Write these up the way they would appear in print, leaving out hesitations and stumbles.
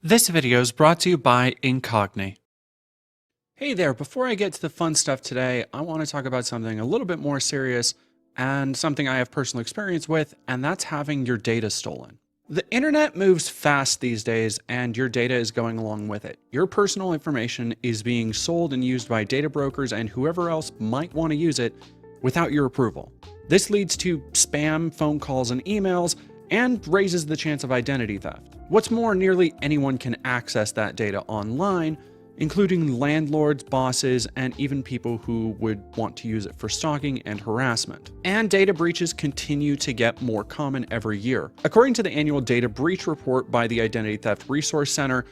This video is brought to you by Incogni. Hey there, before I get to the fun stuff today, I want to talk about something a little bit more serious and something I have personal experience with, and that's having your data stolen. The internet moves fast these days, and your data is going along with it. Your personal information is being sold and used by data brokers and whoever else might want to use it without your approval. This leads to spam, phone calls, and emails, and raises the chance of identity theft. What's more, nearly anyone can access that data online, including landlords, bosses, and even people who would want to use it for stalking and harassment. And data breaches continue to get more common every year. According to the annual data breach report by the Identity Theft Resource Center,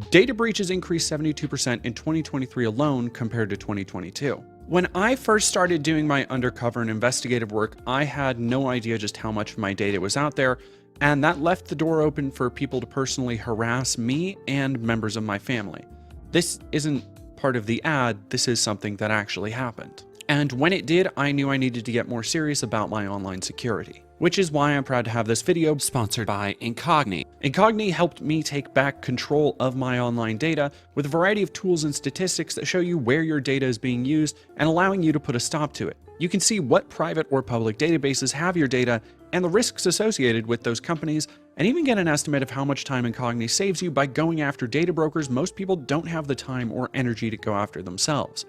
data breaches increased 72% in 2023 alone compared to 2022. When I first started doing my undercover and investigative work, I had no idea just how much of my data was out there, and that left the door open for people to personally harass me and members of my family. This isn't part of the ad, this is something that actually happened. And when it did, I knew I needed to get more serious about my online security. Which is why I'm proud to have this video sponsored by Incogni. Incogni helped me take back control of my online data with a variety of tools and statistics that show you where your data is being used and allowing you to put a stop to it. You can see what private or public databases have your data and the risks associated with those companies, and even get an estimate of how much time Incogni saves you by going after data brokers most people don't have the time or energy to go after themselves.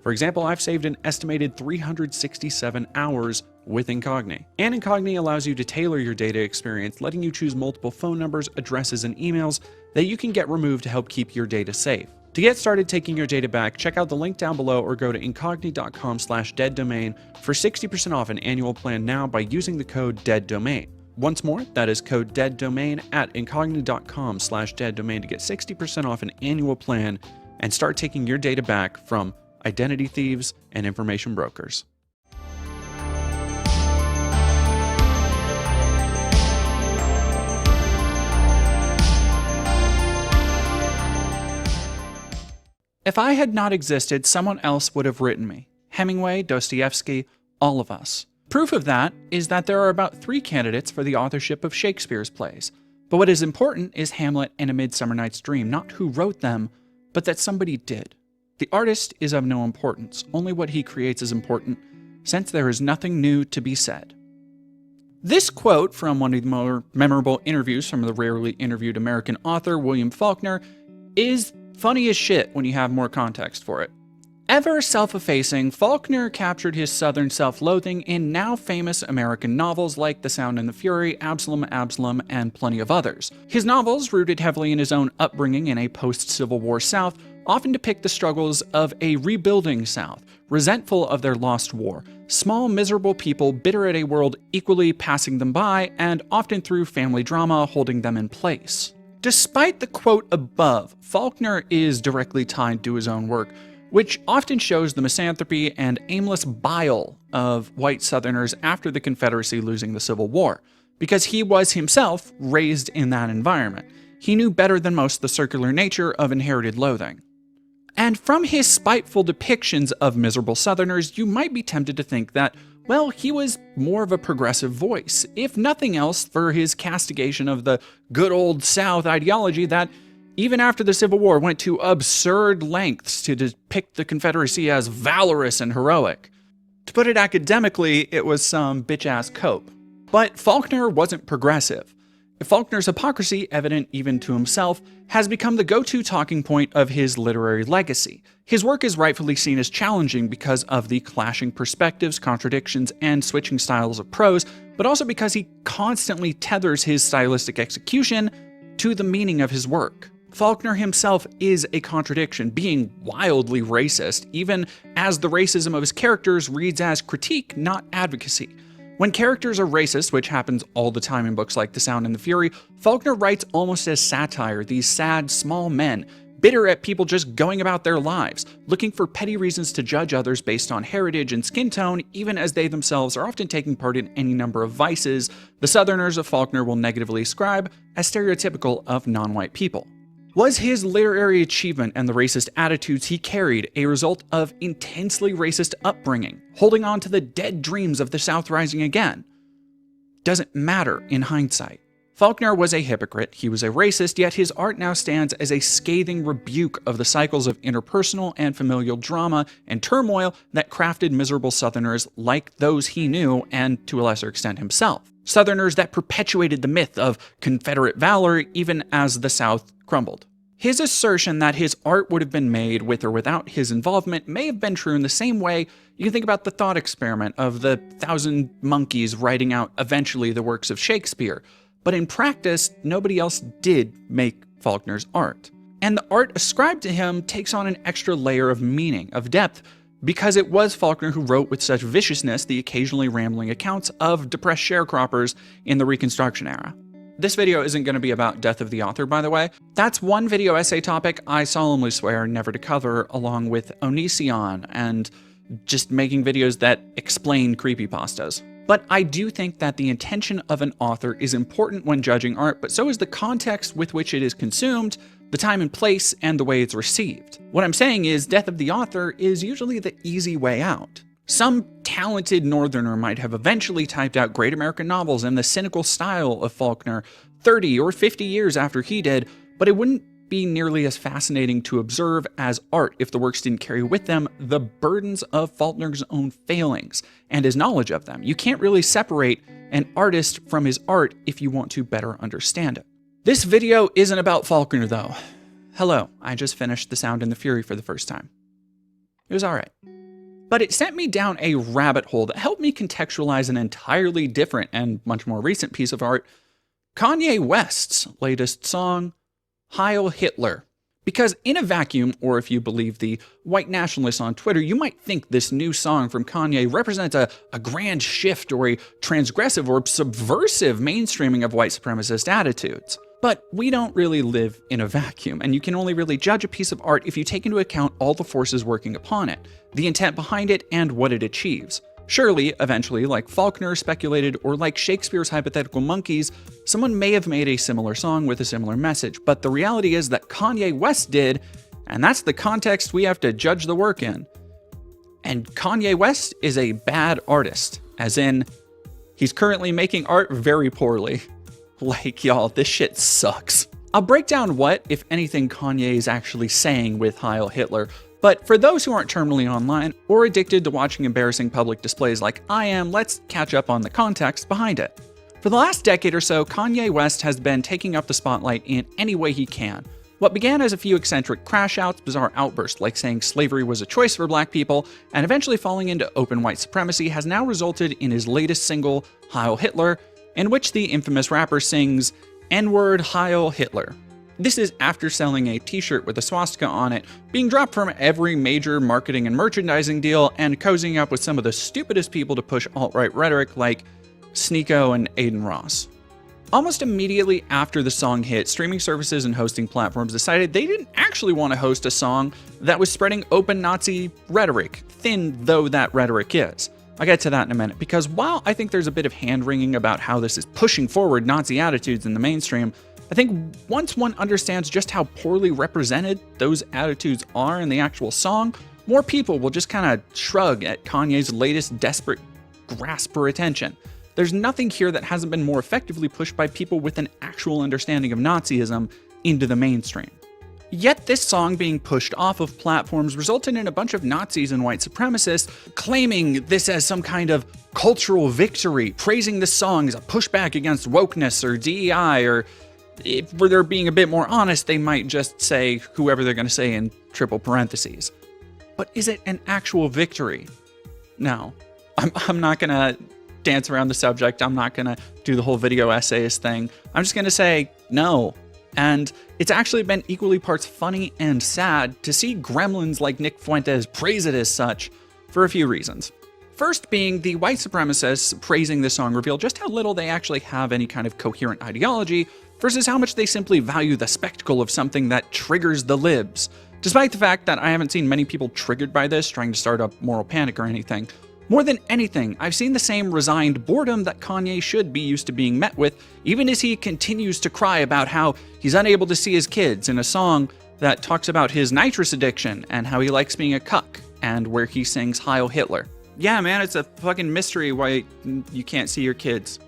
For example, I've saved an estimated 367 hours with Incogni. And Incogni allows you to tailor your data experience, letting you choose multiple phone numbers, addresses, and emails that you can get removed to help keep your data safe. To get started taking your data back, check out the link down below or go to incogni.com/deaddomain for 60% off an annual plan now by using the code DEADDOMAIN. Once more, that is code DEADDOMAIN at incogni.com/deaddomain to get 60% off an annual plan and start taking your data back from identity thieves and information brokers. If I had not existed, someone else would have written me. Hemingway, Dostoevsky, all of us. Proof of that is that there are about 3 candidates for the authorship of Shakespeare's plays. But what is important is Hamlet and A Midsummer Night's Dream, not who wrote them, but that somebody did. The artist is of no importance, only what he creates is important, since there is nothing new to be said. This quote from one of the more memorable interviews from the rarely interviewed American author William Faulkner is funny as shit when you have more context for it. Ever self-effacing, Faulkner captured his Southern self-loathing in now famous American novels like The Sound and the Fury, Absalom, Absalom, and plenty of others. His novels, rooted heavily in his own upbringing in a post-Civil War South, often depict the struggles of a rebuilding South, resentful of their lost war, small miserable people bitter at a world equally passing them by, and often through family drama holding them in place. Despite the quote above, Faulkner is directly tied to his own work, which often shows the misanthropy and aimless bile of white Southerners after the Confederacy losing the Civil War, because he was himself raised in that environment. He knew better than most the circular nature of inherited loathing. And from his spiteful depictions of miserable Southerners, you might be tempted to think that, well, he was more of a progressive voice, if nothing else for his castigation of the good old South ideology that, even after the Civil War, went to absurd lengths to depict the Confederacy as valorous and heroic. To put it academically, it was some bitch-ass cope. But Faulkner wasn't progressive. Faulkner's hypocrisy, evident even to himself, has become the go-to talking point of his literary legacy. His work is rightfully seen as challenging because of the clashing perspectives, contradictions, and switching styles of prose, but also because he constantly tethers his stylistic execution to the meaning of his work. Faulkner himself is a contradiction, being wildly racist, even as the racism of his characters reads as critique, not advocacy. When characters are racist, which happens all the time in books like The Sound and the Fury, Faulkner writes almost as satire, these sad, small men, bitter at people just going about their lives, looking for petty reasons to judge others based on heritage and skin tone, even as they themselves are often taking part in any number of vices the Southerners of Faulkner will negatively ascribe as stereotypical of non-white people. Was his literary achievement and the racist attitudes he carried a result of intensely racist upbringing, holding on to the dead dreams of the South rising again? Doesn't matter in hindsight. Faulkner was a hypocrite, he was a racist, yet his art now stands as a scathing rebuke of the cycles of interpersonal and familial drama and turmoil that crafted miserable Southerners like those he knew and, to a lesser extent, himself. Southerners that perpetuated the myth of Confederate valor even as the South crumbled. His assertion that his art would have been made with or without his involvement may have been true in the same way you can think about the thought experiment of the 1,000 monkeys writing out eventually the works of Shakespeare. But in practice, nobody else did make Faulkner's art. And the art ascribed to him takes on an extra layer of meaning, of depth, because it was Faulkner who wrote with such viciousness the occasionally rambling accounts of depressed sharecroppers in the Reconstruction era. This video isn't going to be about death of the author, by the way. That's one video essay topic I solemnly swear never to cover, along with Onision and just making videos that explain creepypastas. But I do think that the intention of an author is important when judging art, but so is the context with which it is consumed, the time and place, and the way it's received. What I'm saying is, death of the author is usually the easy way out. Some talented Northerner might have eventually typed out great American novels in the cynical style of Faulkner 30 or 50 years after he did, but it wouldn't be nearly as fascinating to observe as art if the works didn't carry with them the burdens of Faulkner's own failings and his knowledge of them. You can't really separate an artist from his art if you want to better understand it. This video isn't about Faulkner, though. Hello, I just finished The Sound and the Fury for the first time. It was alright. But it sent me down a rabbit hole that helped me contextualize an entirely different and much more recent piece of art, Kanye West's latest song, Heil Hitler. Because in a vacuum, or if you believe the white nationalists on Twitter, you might think this new song from Kanye represents a grand shift or a transgressive or subversive mainstreaming of white supremacist attitudes. But we don't really live in a vacuum, and you can only really judge a piece of art if you take into account all the forces working upon it, the intent behind it, and what it achieves. Surely, eventually, like Faulkner speculated, or like Shakespeare's hypothetical monkeys, someone may have made a similar song with a similar message, but the reality is that Kanye West did, and that's the context we have to judge the work in. And Kanye West is a bad artist, as in, he's currently making art very poorly. Like, y'all, this shit sucks. I'll break down what, if anything, Kanye is actually saying with Heil Hitler, but for those who aren't terminally online or addicted to watching embarrassing public displays like I am, let's catch up on the context behind it. For the last decade or so, Kanye West has been taking up the spotlight in any way he can. What began as a few eccentric crash outs, bizarre outbursts like saying slavery was a choice for black people, and eventually falling into open white supremacy has now resulted in his latest single, Heil Hitler, in which the infamous rapper sings N-word Heil Hitler. This is after selling a t-shirt with a swastika on it, being dropped from every major marketing and merchandising deal, and cozying up with some of the stupidest people to push alt-right rhetoric like Sneeko and Aiden Ross. Almost immediately after the song hit, streaming services and hosting platforms decided they didn't actually want to host a song that was spreading open Nazi rhetoric, thin though that rhetoric is. I'll get to that in a minute, because while I think there's a bit of hand-wringing about how this is pushing forward Nazi attitudes in the mainstream, I think once one understands just how poorly represented those attitudes are in the actual song, more people will just kind of shrug at Kanye's latest desperate grasp for attention. There's nothing here that hasn't been more effectively pushed by people with an actual understanding of Nazism into the mainstream. Yet this song being pushed off of platforms resulted in a bunch of Nazis and white supremacists claiming this as some kind of cultural victory, praising this song as a pushback against wokeness or DEI, or if they're being a bit more honest, they might just say whoever they're going to say in triple parentheses. But is it an actual victory? No. I'm not going to dance around the subject. I'm not going to do the whole video essayist thing. I'm just going to say no. And it's actually been equally parts funny and sad to see gremlins like Nick Fuentes praise it as such for a few reasons. First being the white supremacists praising this song reveal just how little they actually have any kind of coherent ideology versus how much they simply value the spectacle of something that triggers the libs. Despite the fact that I haven't seen many people triggered by this trying to start a moral panic or anything. More than anything, I've seen the same resigned boredom that Kanye should be used to being met with, even as he continues to cry about how he's unable to see his kids in a song that talks about his nitrous addiction and how he likes being a cuck, and where he sings Heil Hitler. Yeah, man, it's a fucking mystery why you can't see your kids.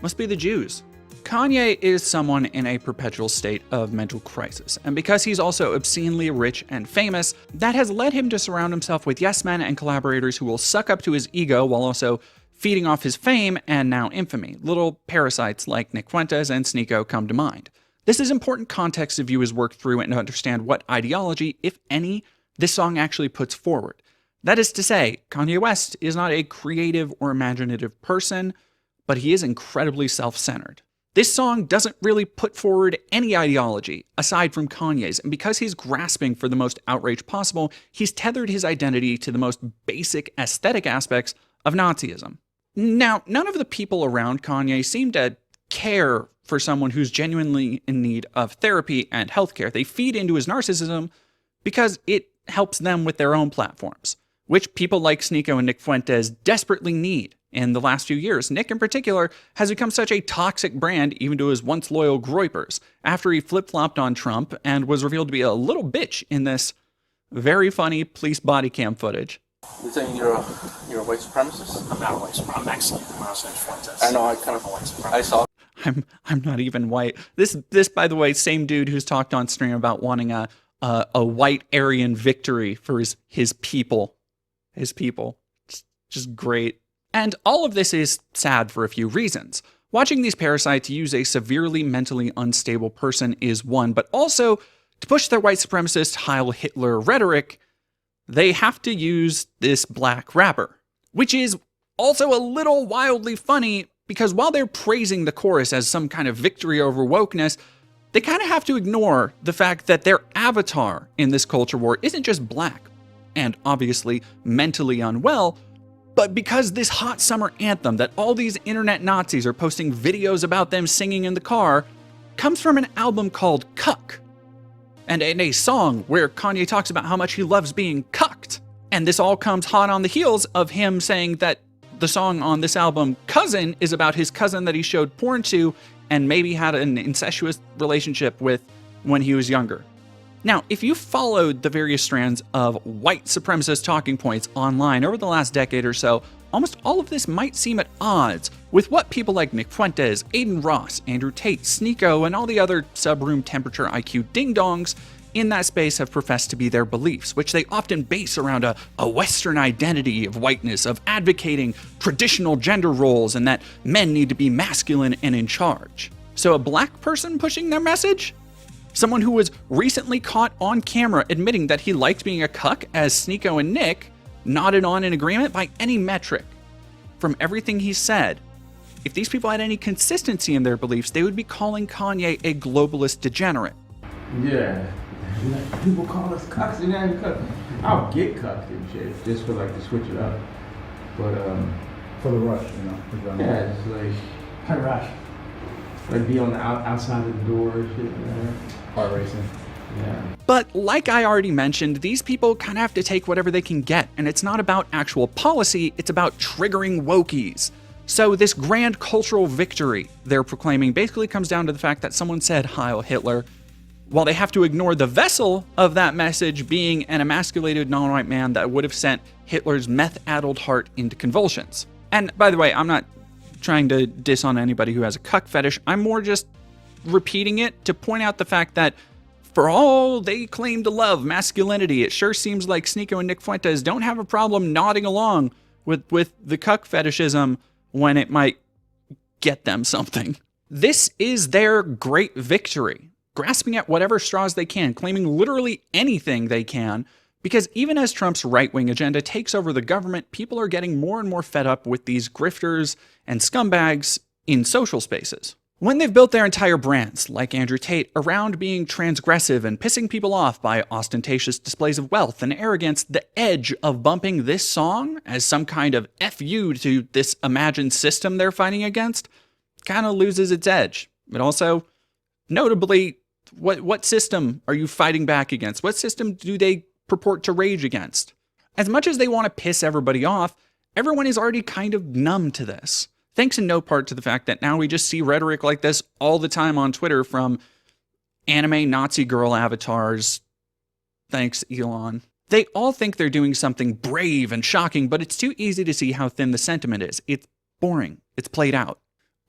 Must be the Jews. Kanye is someone in a perpetual state of mental crisis, and because he's also obscenely rich and famous, that has led him to surround himself with yes men and collaborators who will suck up to his ego while also feeding off his fame and now infamy. Little parasites like Nick Fuentes and Sneako come to mind. This is important context to view his work through and to understand what ideology, if any, this song actually puts forward. That is to say, Kanye West is not a creative or imaginative person, but he is incredibly self-centered. This song doesn't really put forward any ideology aside from Kanye's, and because he's grasping for the most outrage possible, he's tethered his identity to the most basic aesthetic aspects of Nazism. Now, none of the people around Kanye seem to care for someone who's genuinely in need of therapy and healthcare. They feed into his narcissism because it helps them with their own platforms, which people like Sneako and Nick Fuentes desperately need. In the last few years, Nick in particular has become such a toxic brand even to his once loyal groypers, after he flip-flopped on Trump and was revealed to be a little bitch in this very funny police body cam footage. You're saying you're a white supremacist? I'm not a white supremacist. I'm Mexican. My last name's Fuentes. I know, I kind of white supremacist. I saw. I'm not even white. This by the way, same dude who's talked on stream about wanting a white Aryan victory for his people. His people. Just great. And all of this is sad for a few reasons. Watching these parasites use a severely mentally unstable person is one, but also to push their white supremacist Heil Hitler rhetoric, they have to use this black rapper, which is also a little wildly funny because while they're praising the chorus as some kind of victory over wokeness, they kind of have to ignore the fact that their avatar in this culture war isn't just black and obviously mentally unwell, but because this hot summer anthem that all these internet Nazis are posting videos about them singing in the car comes from an album called Cuck, and in a song where Kanye talks about how much he loves being cucked. And this all comes hot on the heels of him saying that the song on this album, Cousin, is about his cousin that he showed porn to and maybe had an incestuous relationship with when he was younger. Now, if you followed the various strands of white supremacist talking points online over the last decade or so, almost all of this might seem at odds with what people like Nick Fuentes, Aiden Ross, Andrew Tate, Sneako, and all the other sub-room temperature IQ ding-dongs in that space have professed to be their beliefs, which they often base around a Western identity of whiteness, of advocating traditional gender roles and that men need to be masculine and in charge. So a black person pushing their message? Someone who was recently caught on camera admitting that he liked being a cuck as Sneako and Nick nodded on in agreement by any metric. From everything he said, if these people had any consistency in their beliefs, they would be calling Kanye a globalist degenerate. Yeah, people call us cucks and then cucks. I'll get cucked and shit just for like to switch it up, but For the rush, you know. yeah, it's like Kind of rush. like be on the outside of the door and shit. Car racing. Yeah. But like I already mentioned, these people kind of have to take whatever they can get, and it's not about actual policy, it's about triggering wokies. So this grand cultural victory they're proclaiming basically comes down to the fact that someone said Heil Hitler, while they have to ignore the vessel of that message being an emasculated non-white man that would have sent Hitler's meth-addled heart into convulsions. And by the way, I'm not trying to diss on anybody who has a cuck fetish, I'm more just repeating it to point out the fact that for all they claim to love masculinity, it sure seems like Sneako and Nick Fuentes don't have a problem nodding along with the cuck fetishism when it might get them something. This is their great victory, grasping at whatever straws they can, claiming literally anything they can, because even as Trump's right-wing agenda takes over the government, people are getting more and more fed up with these grifters and scumbags in social spaces. When they've built their entire brands, like Andrew Tate, around being transgressive and pissing people off by ostentatious displays of wealth and arrogance, the edge of bumping this song as some kind of FU to this imagined system they're fighting against kind of loses its edge. But also, notably, what system are you fighting back against? What system do they purport to rage against? As much as they want to piss everybody off, everyone is already kind of numb to this. Thanks in no part to the fact that now we just see rhetoric like this all the time on Twitter from anime Nazi girl avatars. Thanks, Elon. They all think they're doing something brave and shocking, but it's too easy to see how thin the sentiment is. It's boring. It's played out.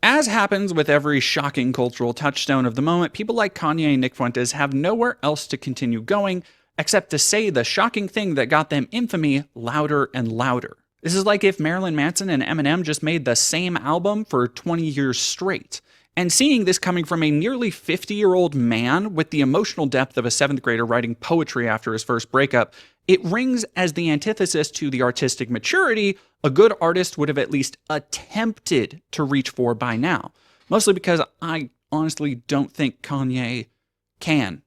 As happens with every shocking cultural touchstone of the moment, people like Kanye and Nick Fuentes have nowhere else to continue going except to say the shocking thing that got them infamy louder and louder. This is like if Marilyn Manson and Eminem just made the same album for 20 years straight. And seeing this coming from a nearly 50-year-old man with the emotional depth of a 7th grader writing poetry after his first breakup, it rings as the antithesis to the artistic maturity a good artist would have at least attempted to reach for by now. Mostly because I honestly don't think Kanye can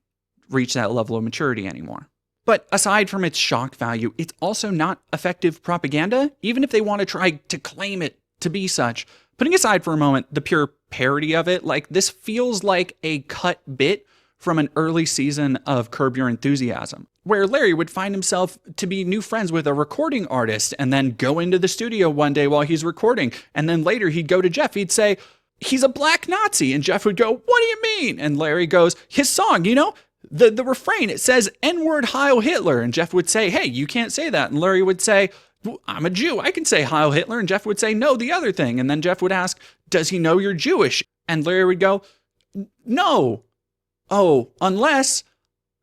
reach that level of maturity anymore. But aside from its shock value, it's also not effective propaganda, even if they want to try to claim it to be such. Putting aside for a moment the pure parody of it, like this feels like a cut bit from an early season of Curb Your Enthusiasm, where Larry would find himself to be new friends with a recording artist and then go into the studio one day while he's recording. And then later he'd go to Jeff, he'd say, he's a black Nazi. And Jeff would go, what do you mean? And Larry goes, his song, you know, the refrain, it says N-word Heil Hitler. And Jeff would say, hey, you can't say that. And Larry would say, I'm a Jew, I can say Heil Hitler. And Jeff would say, no, the other thing. And then Jeff would ask, does he know you're Jewish? And Larry would go, no. Oh, unless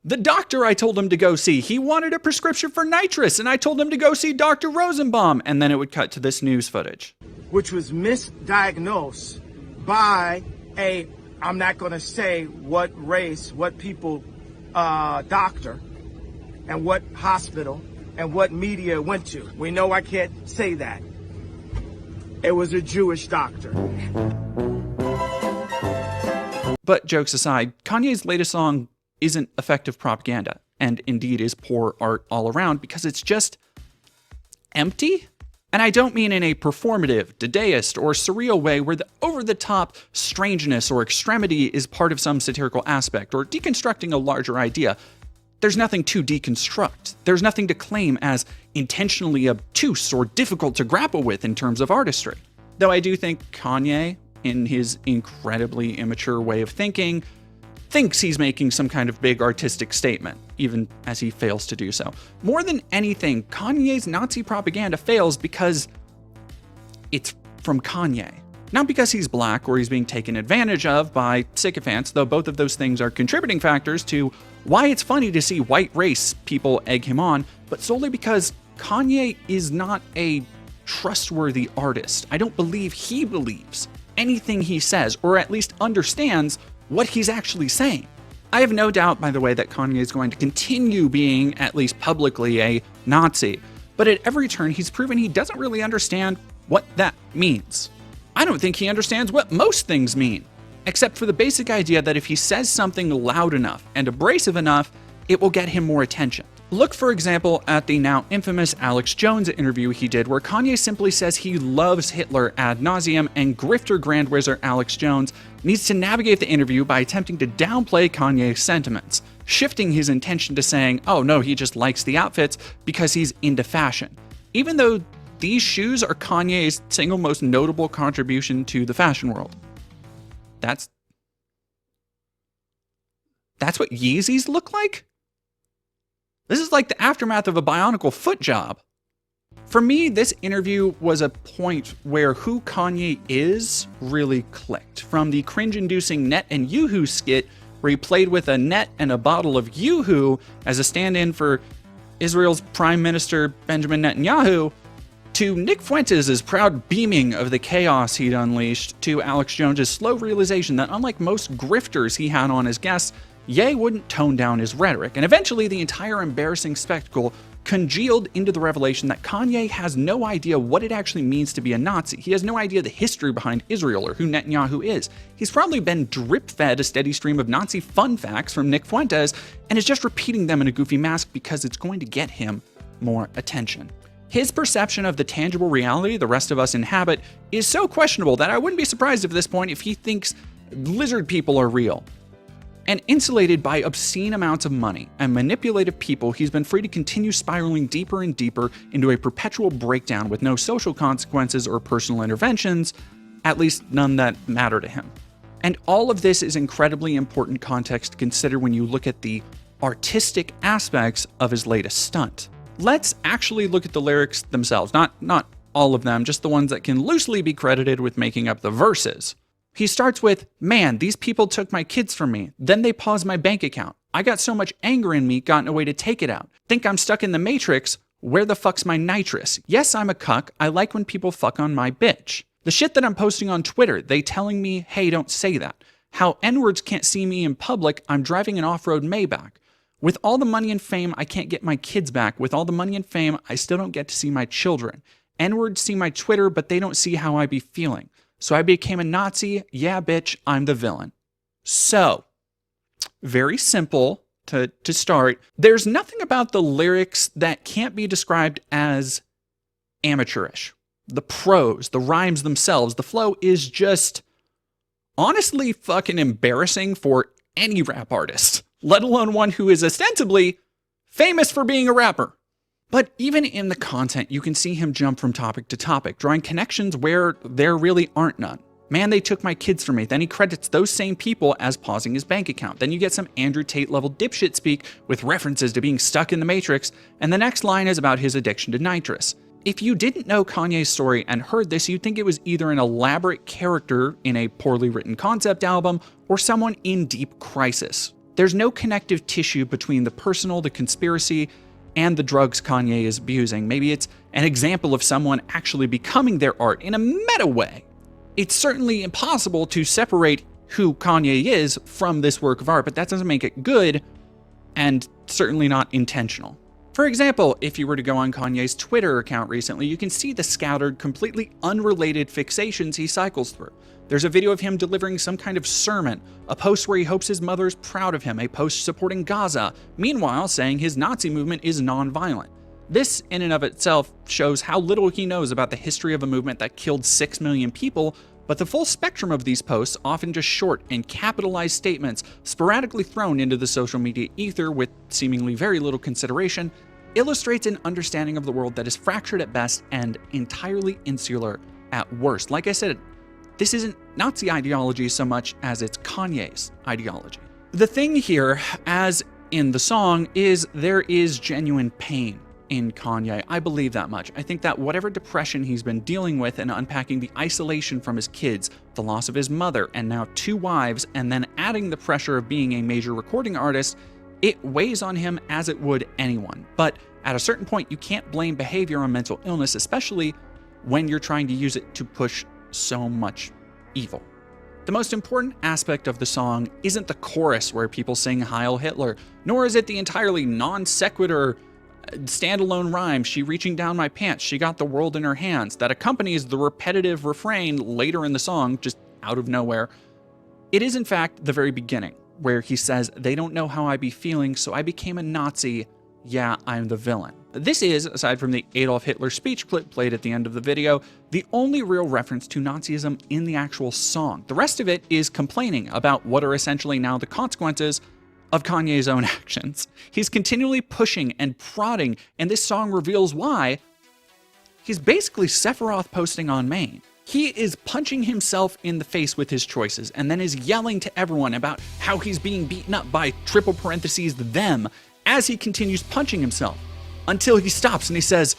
the doctor I told him to go see, he wanted a prescription for nitrous, and I told him to go see Dr. Rosenbaum. And then it would cut to this news footage, which was misdiagnosed by a, I'm not going to say what race, what people, doctor, and what hospital, and what media it went to. We know I can't say that. It was a Jewish doctor. But jokes aside, Kanye's latest song isn't effective propaganda, and indeed is poor art all around because it's just empty. And I don't mean in a performative, dadaist, or surreal way where the over-the-top strangeness or extremity is part of some satirical aspect, or deconstructing a larger idea. There's nothing to deconstruct. There's nothing to claim as intentionally obtuse or difficult to grapple with in terms of artistry. Though I do think Kanye, in his incredibly immature way of thinking, thinks he's making some kind of big artistic statement, even as he fails to do so. More than anything, Kanye's Nazi propaganda fails because it's from Kanye. Not because he's black or he's being taken advantage of by sycophants, though both of those things are contributing factors to why it's funny to see white race people egg him on, but solely because Kanye is not a trustworthy artist. I don't believe he believes anything he says, or at least understands what he's actually saying. I have no doubt, by the way, that Kanye is going to continue being, at least publicly, a Nazi. But at every turn, he's proven he doesn't really understand what that means. I don't think he understands what most things mean, except for the basic idea that if he says something loud enough and abrasive enough, it will get him more attention. Look, for example, at the now infamous Alex Jones interview he did, where Kanye simply says he loves Hitler ad nauseum, and grifter grand wizard Alex Jones needs to navigate the interview by attempting to downplay Kanye's sentiments, shifting his intention to saying, oh no, he just likes the outfits because he's into fashion. Even though these shoes are Kanye's single most notable contribution to the fashion world. That's what Yeezys look like? This is like the aftermath of a bionicle foot job. For me, this interview was a point where who Kanye is really clicked. From the cringe-inducing Net and Yoo-Hoo skit, where he played with a net and a bottle of Yoo-Hoo as a stand-in for Israel's Prime Minister Benjamin Netanyahu, to Nick Fuentes' proud beaming of the chaos he'd unleashed, to Alex Jones' slow realization that unlike most grifters he had on his guests, Ye wouldn't tone down his rhetoric, and eventually the entire embarrassing spectacle congealed into the revelation that Kanye has no idea what it actually means to be a Nazi. He has no idea the history behind Israel or who Netanyahu is. He's probably been drip-fed a steady stream of Nazi fun facts from Nick Fuentes, and is just repeating them in a goofy mask because it's going to get him more attention. His perception of the tangible reality the rest of us inhabit is so questionable that I wouldn't be surprised at this point if he thinks lizard people are real. And insulated by obscene amounts of money and manipulative people, he's been free to continue spiraling deeper and deeper into a perpetual breakdown with no social consequences or personal interventions, at least none that matter to him. And all of this is incredibly important context to consider when you look at the artistic aspects of his latest stunt. Let's actually look at the lyrics themselves, not all of them, just the ones that can loosely be credited with making up the verses. He starts with, man, these people took my kids from me. Then they paused my bank account. I got so much anger in me, got no way to take it out. Think I'm stuck in the Matrix. Where the fuck's my nitrous? Yes, I'm a cuck. I like when people fuck on my bitch. The shit that I'm posting on Twitter, they telling me, hey, don't say that. How N-words can't see me in public, I'm driving an off-road Maybach. With all the money and fame, I can't get my kids back. With all the money and fame, I still don't get to see my children. N-words see my Twitter, but they don't see how I be feeling. So I became a Nazi. Yeah, bitch, I'm the villain. So, very simple to start. There's nothing about the lyrics that can't be described as amateurish. The prose, the rhymes themselves, the flow is just honestly fucking embarrassing for any rap artist, let alone one who is ostensibly famous for being a rapper. But even in the content, you can see him jump from topic to topic, drawing connections where there really aren't none. Man, they took my kids from me. Then he credits those same people as pausing his bank account. Then you get some Andrew Tate level dipshit speak with references to being stuck in the Matrix, and the next line is about his addiction to nitrous. If you didn't know Kanye's story and heard this, you'd think it was either an elaborate character in a poorly written concept album or someone in deep crisis. There's no connective tissue between the personal, the conspiracy, and the drugs Kanye is abusing. Maybe it's an example of someone actually becoming their art in a meta way. It's certainly impossible to separate who Kanye is from this work of art, but that doesn't make it good and certainly not intentional. For example, if you were to go on Kanye's Twitter account recently, you can see the scattered, completely unrelated fixations he cycles through. There's a video of him delivering some kind of sermon, a post where he hopes his mother's proud of him, a post supporting Gaza, meanwhile saying his Nazi movement is non-violent. This, in and of itself, shows how little he knows about the history of a movement that killed 6 million people, but the full spectrum of these posts, often just short and capitalized statements sporadically thrown into the social media ether with seemingly very little consideration, illustrates an understanding of the world that is fractured at best and entirely insular at worst. Like I said, this isn't Nazi ideology so much as it's Kanye's ideology. The thing here, as in the song, is there is genuine pain in Kanye. I believe that much. I think that whatever depression he's been dealing with and unpacking the isolation from his kids, the loss of his mother, and now 2 wives, and then adding the pressure of being a major recording artist, it weighs on him as it would anyone. But at a certain point, you can't blame behavior on mental illness, especially when you're trying to use it to push so much evil. The most important aspect of the song isn't the chorus where people sing Heil Hitler, nor is it the entirely non sequitur standalone rhyme, she reaching down my pants, she got the world in her hands, that accompanies the repetitive refrain later in the song, just out of nowhere. It is in fact the very beginning, where he says, they don't know how I be feeling, so I became a Nazi. Yeah, I'm the villain. This is, aside from the Adolf Hitler speech clip played at the end of the video, the only real reference to Nazism in the actual song. The rest of it is complaining about what are essentially now the consequences of Kanye's own actions. He's continually pushing and prodding, and this song reveals why. He's basically Sephiroth posting on main. He is punching himself in the face with his choices, and then is yelling to everyone about how he's being beaten up by triple parentheses them as he continues punching himself, until he stops and he says,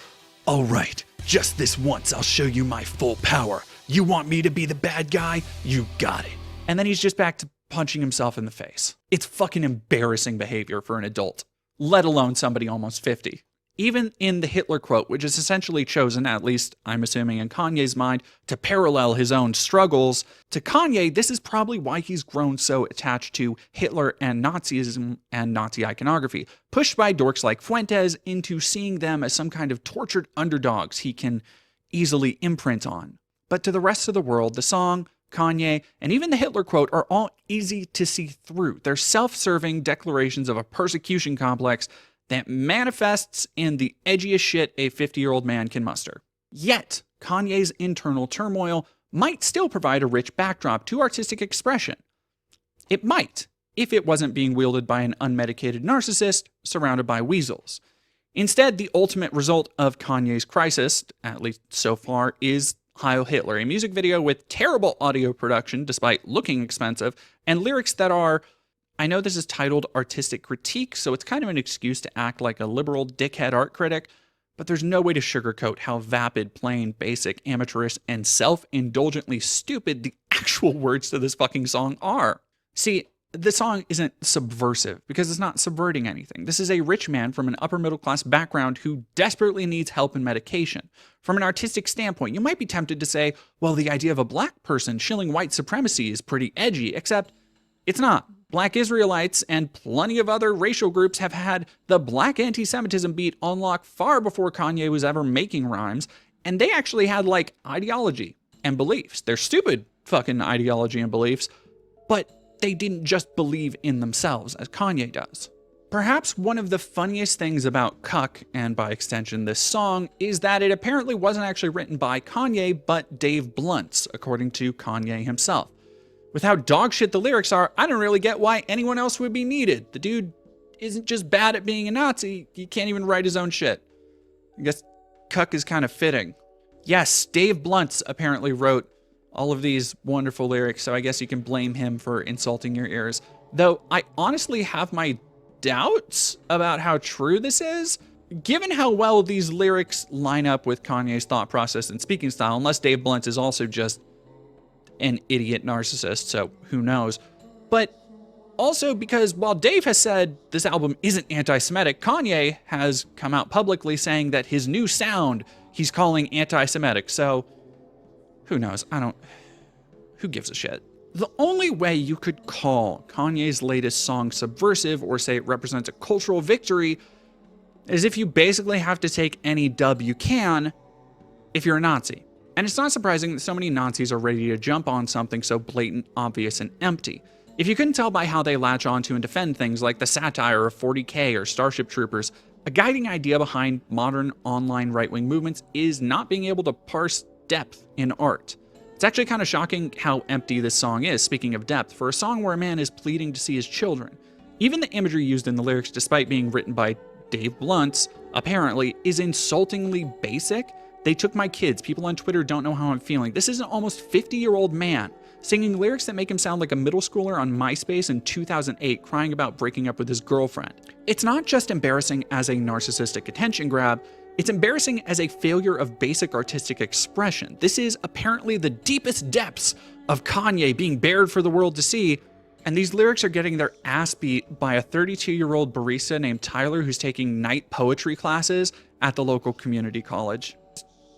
all right, just this once I'll show you my full power. You want me to be the bad guy? You got it. And then he's just back to punching himself in the face. It's fucking embarrassing behavior for an adult, let alone somebody almost 50. Even in the Hitler quote, which is essentially chosen, at least I'm assuming in Kanye's mind, to parallel his own struggles, to Kanye, this is probably why he's grown so attached to Hitler and Nazism and Nazi iconography, pushed by dorks like Fuentes into seeing them as some kind of tortured underdogs he can easily imprint on. But to the rest of the world, the song, Kanye, and even the Hitler quote are all easy to see through. They're self-serving declarations of a persecution complex that manifests in the edgiest shit a 50-year-old man can muster. Yet, Kanye's internal turmoil might still provide a rich backdrop to artistic expression. It might, if it wasn't being wielded by an unmedicated narcissist surrounded by weasels. Instead, the ultimate result of Kanye's crisis, at least so far, is Heil Hitler, a music video with terrible audio production despite looking expensive, and lyrics that are, I know this is titled Artistic Critique, so it's kind of an excuse to act like a liberal dickhead art critic, but there's no way to sugarcoat how vapid, plain, basic, amateurish, and self-indulgently stupid the actual words to this fucking song are. See, the song isn't subversive because it's not subverting anything. This is a rich man from an upper middle class background who desperately needs help and medication. From an artistic standpoint, you might be tempted to say, well, the idea of a black person shilling white supremacy is pretty edgy, except it's not. Black Israelites and plenty of other racial groups have had the black anti-Semitism beat on lock far before Kanye was ever making rhymes, and they actually had, like, ideology and beliefs. They're stupid fucking ideology and beliefs, but they didn't just believe in themselves, as Kanye does. Perhaps one of the funniest things about Cuck, and by extension this song, is that it apparently wasn't actually written by Kanye, but Dave Blunt's, according to Kanye himself. With how dogshit the lyrics are, I don't really get why anyone else would be needed. The dude isn't just bad at being a Nazi, he can't even write his own shit. I guess Cuck is kind of fitting. Yes, Dave Blunt's apparently wrote all of these wonderful lyrics, so I guess you can blame him for insulting your ears. Though I honestly have my doubts about how true this is, given how well these lyrics line up with Kanye's thought process and speaking style, unless Dave Blunt is also just an idiot narcissist, so who knows. But also because while Dave has said this album isn't anti-Semitic, Kanye has come out publicly saying that his new sound he's calling anti-Semitic, so who knows? Who gives a shit? The only way you could call Kanye's latest song subversive or say it represents a cultural victory is if you basically have to take any dub you can if you're a Nazi. And it's not surprising that so many Nazis are ready to jump on something so blatant, obvious, and empty. If you couldn't tell by how they latch onto and defend things like the satire of 40K or Starship Troopers, a guiding idea behind modern online right-wing movements is not being able to parse depth in art. It's actually kind of shocking how empty this song is, speaking of depth, for a song where a man is pleading to see his children. Even the imagery used in the lyrics, despite being written by Dave Blunt's, apparently, is insultingly basic. They took my kids. People on Twitter don't know how I'm feeling. This is an almost 50-year-old man singing lyrics that make him sound like a middle schooler on MySpace in 2008 crying about breaking up with his girlfriend. It's not just embarrassing as a narcissistic attention grab, it's embarrassing as a failure of basic artistic expression. This is apparently the deepest depths of Kanye being bared for the world to see, and these lyrics are getting their ass beat by a 32-year-old barista named Tyler who's taking night poetry classes at the local community college.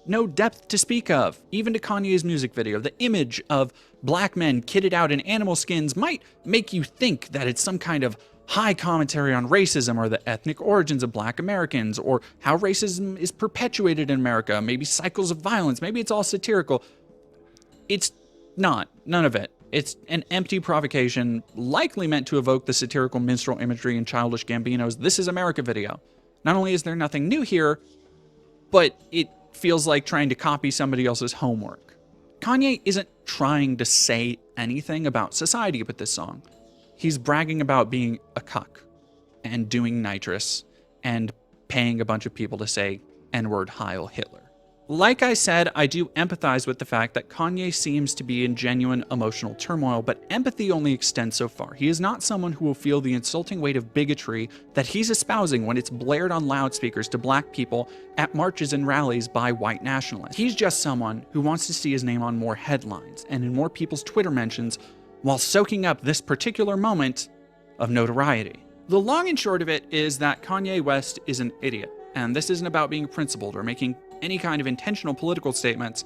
No depth to speak of, even to Kanye's music video. The image of black men kitted out in animal skins might make you think that it's some kind of high commentary on racism or the ethnic origins of black Americans, or how racism is perpetuated in America, maybe cycles of violence, maybe it's all satirical. It's not. None of it. It's an empty provocation, likely meant to evoke the satirical minstrel imagery in Childish Gambino's This Is America video. Not only is there nothing new here, but it feels like trying to copy somebody else's homework. Kanye isn't trying to say anything about society with this song. He's bragging about being a cuck and doing nitrous and paying a bunch of people to say N-word Heil Hitler. Like I said, I do empathize with the fact that Kanye seems to be in genuine emotional turmoil, but empathy only extends so far. He is not someone who will feel the insulting weight of bigotry that he's espousing when it's blared on loudspeakers to black people at marches and rallies by white nationalists. He's just someone who wants to see his name on more headlines and in more people's Twitter mentions while soaking up this particular moment of notoriety. The long and short of it is that Kanye West is an idiot, and this isn't about being principled or making any kind of intentional political statements.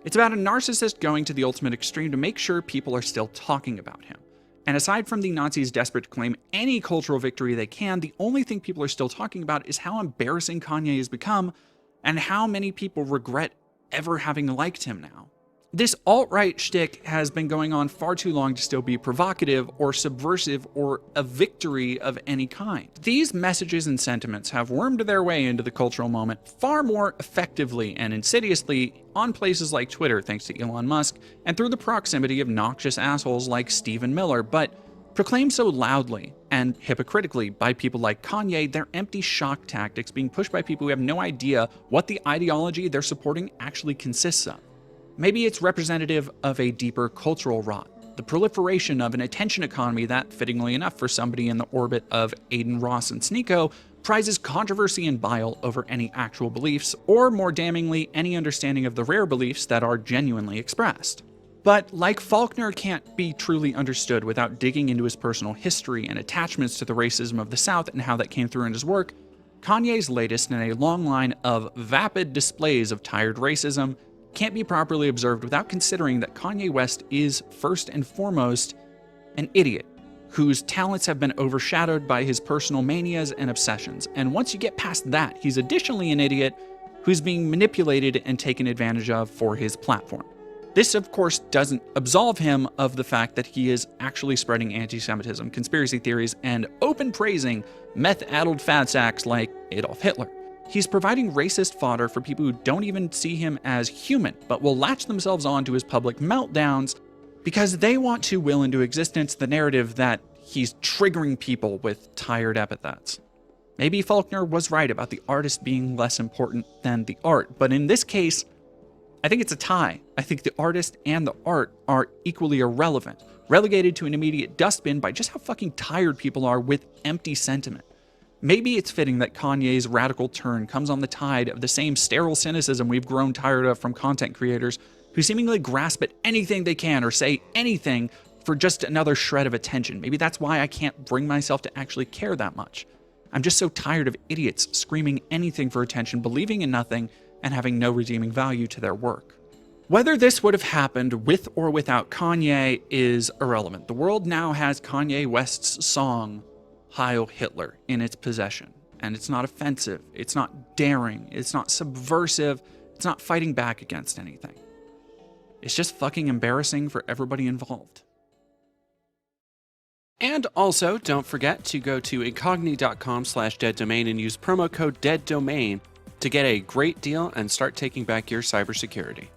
It's about a narcissist going to the ultimate extreme to make sure people are still talking about him. And aside from the Nazis desperate to claim any cultural victory they can, the only thing people are still talking about is how embarrassing Kanye has become and how many people regret ever having liked him now. This alt-right shtick has been going on far too long to still be provocative or subversive or a victory of any kind. These messages and sentiments have wormed their way into the cultural moment far more effectively and insidiously on places like Twitter, thanks to Elon Musk, and through the proximity of noxious assholes like Stephen Miller, but proclaimed so loudly and hypocritically by people like Kanye, they're empty shock tactics being pushed by people who have no idea what the ideology they're supporting actually consists of. Maybe it's representative of a deeper cultural rot, the proliferation of an attention economy that, fittingly enough for somebody in the orbit of Aiden Ross and Sneeko, prizes controversy and bile over any actual beliefs, or more damningly, any understanding of the rare beliefs that are genuinely expressed. But like Faulkner can't be truly understood without digging into his personal history and attachments to the racism of the South and how that came through in his work, Kanye's latest in a long line of vapid displays of tired racism can't be properly observed without considering that Kanye West is, first and foremost, an idiot whose talents have been overshadowed by his personal manias and obsessions. And once you get past that, he's additionally an idiot who's being manipulated and taken advantage of for his platform. This, of course, doesn't absolve him of the fact that he is actually spreading anti-Semitism, conspiracy theories, and open praising meth-addled fat sacks like Adolf Hitler. He's providing racist fodder for people who don't even see him as human, but will latch themselves on to his public meltdowns because they want to will into existence the narrative that he's triggering people with tired epithets. Maybe Faulkner was right about the artist being less important than the art, but in this case, I think it's a tie. I think the artist and the art are equally irrelevant, relegated to an immediate dustbin by just how fucking tired people are with empty sentiment. Maybe it's fitting that Kanye's radical turn comes on the tide of the same sterile cynicism we've grown tired of from content creators who seemingly grasp at anything they can or say anything for just another shred of attention. Maybe that's why I can't bring myself to actually care that much. I'm just so tired of idiots screaming anything for attention, believing in nothing, and having no redeeming value to their work. Whether this would have happened with or without Kanye is irrelevant. The world now has Kanye West's song, Heil Hitler, in its possession. And it's not offensive, it's not daring, it's not subversive, it's not fighting back against anything. It's just fucking embarrassing for everybody involved. And also, don't forget to go to incogni.com/deaddomain and use promo code DEADDOMAIN to get a great deal and start taking back your cybersecurity.